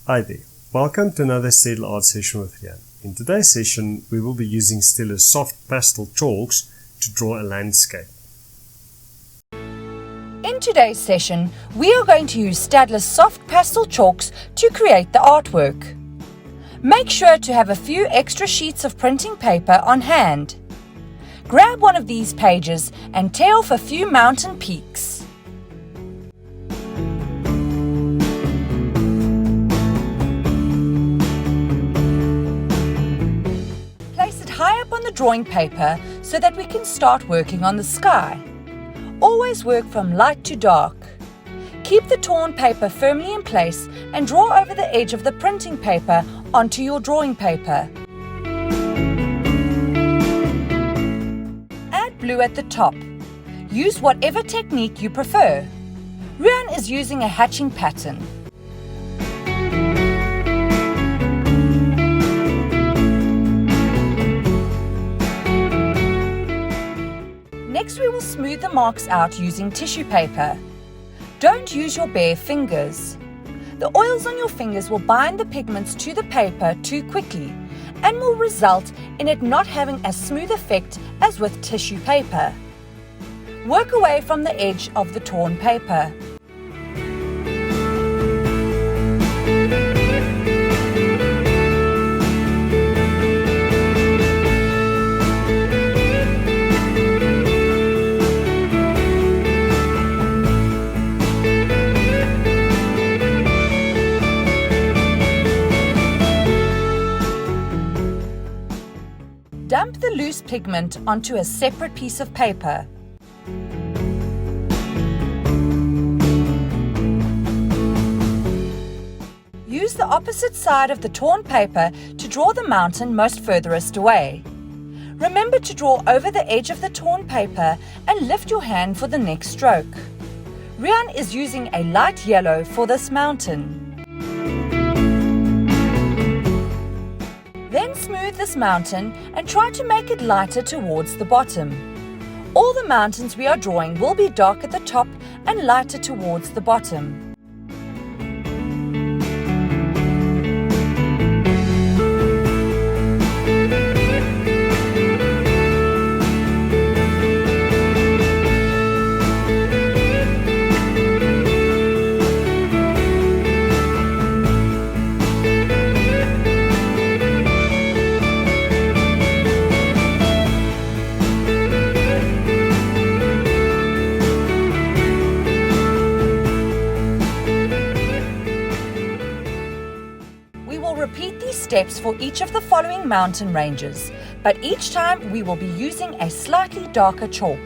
Hi there, welcome to another STAEDTLER art session with Riaan. In today's session, we will be using STAEDTLER's soft pastel chalks to draw a landscape. In today's session, we are going to use STAEDTLER's soft pastel chalks to create the artwork. Make sure to have a few extra sheets of printing paper on hand. Grab one of these pages and tear off a few mountain peaks. High up on the drawing paper so that we can start working on the sky. Always work from light to dark. Keep the torn paper firmly in place and draw over the edge of the printing paper onto your drawing paper. Add blue at the top. Use whatever technique you prefer. Riaan is using a hatching pattern. Next, we will smooth the marks out using tissue paper. Don't use your bare fingers. The oils on your fingers will bind the pigments to the paper too quickly and will result in it not having as smooth effect as with tissue paper. Work away from the edge of the torn paper. Dump the loose pigment onto a separate piece of paper. Use the opposite side of the torn paper to draw the mountain most furthest away. Remember to draw over the edge of the torn paper and lift your hand for the next stroke. Riaan is using a light yellow for this mountain. Then smooth this mountain and try to make it lighter towards the bottom. All the mountains we are drawing will be dark at the top and lighter towards the bottom. Repeat these steps for each of the following mountain ranges, but each time we will be using a slightly darker chalk.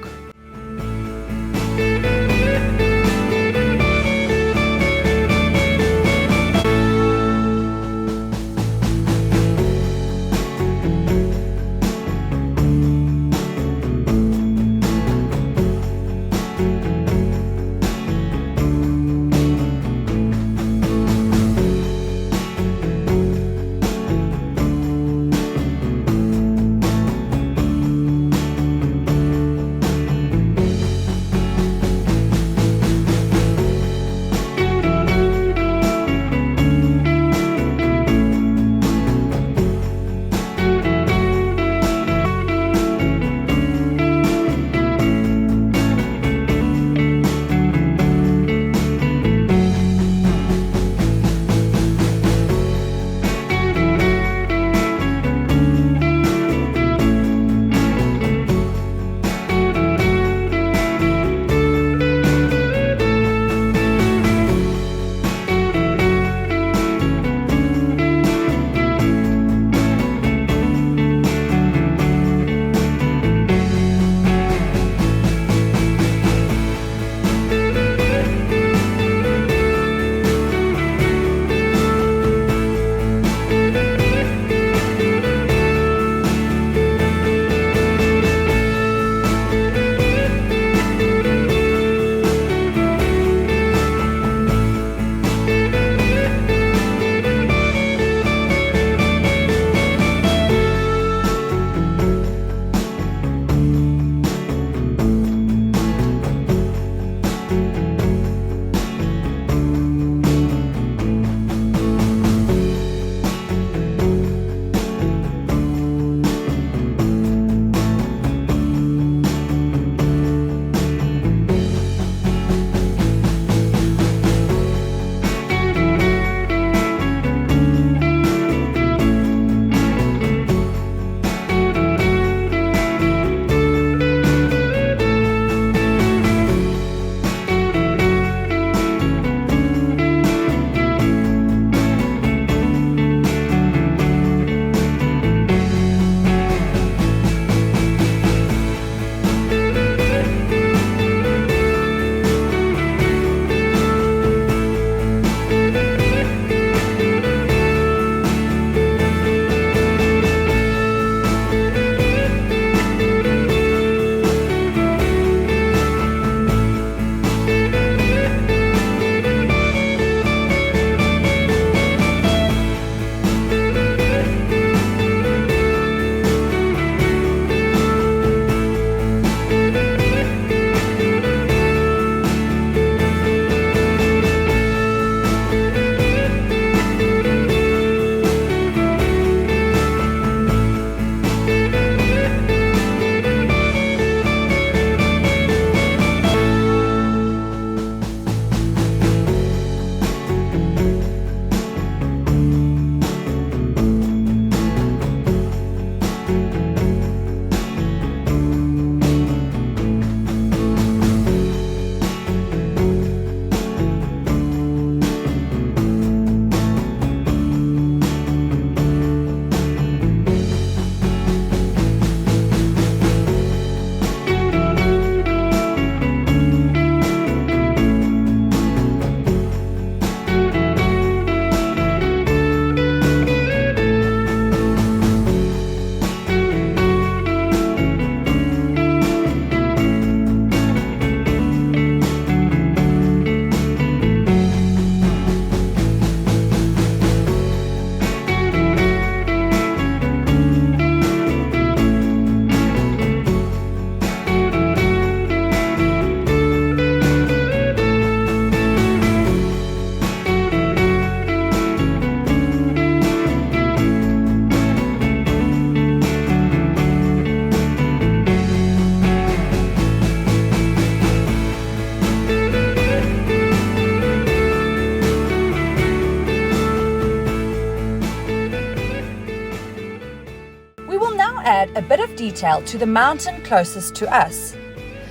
detail to the mountain closest to us.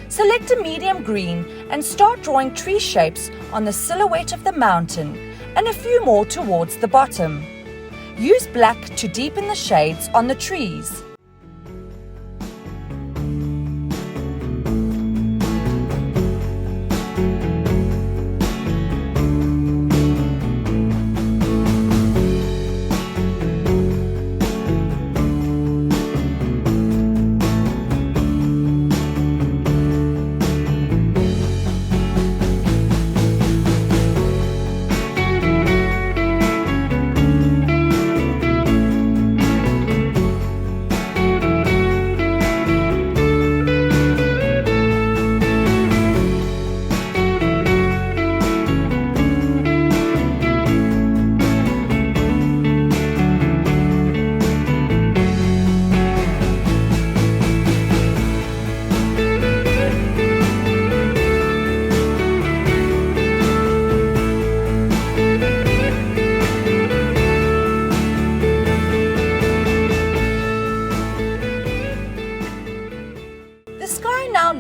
Select a medium green and start drawing tree shapes on the silhouette of the mountain and a few more towards the bottom. Use black to deepen the shades on the trees.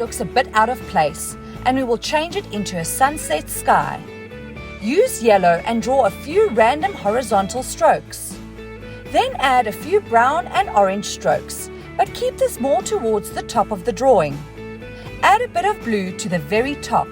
Looks a bit out of place, and we will change it into a sunset sky. Use yellow and draw a few random horizontal strokes. Then add a few brown and orange strokes, but keep this more towards the top of the drawing. Add a bit of blue to the very top.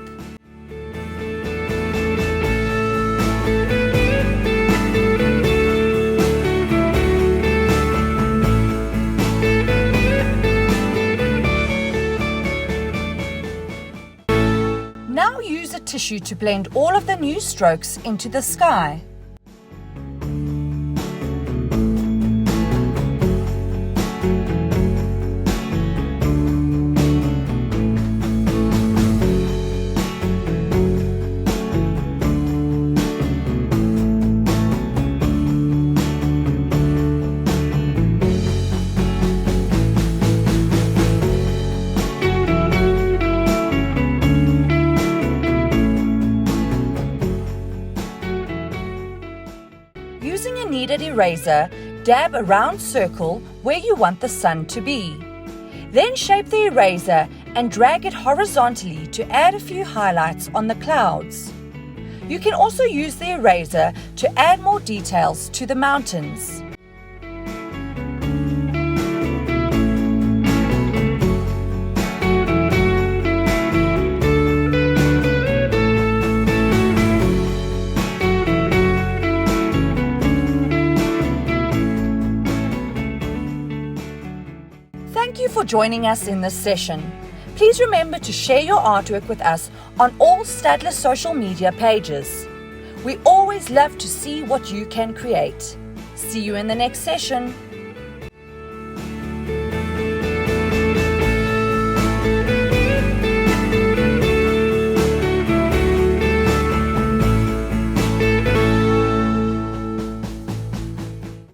Now use a tissue to blend all of the new strokes into the sky. Using a kneaded eraser, dab a round circle where you want the sun to be. Then shape the eraser and drag it horizontally to add a few highlights on the clouds. You can also use the eraser to add more details to the mountains. Thank you for joining us in this session. Please remember to share your artwork with us on all STAEDTLER social media pages. We always love to see what you can create. See you in the next session.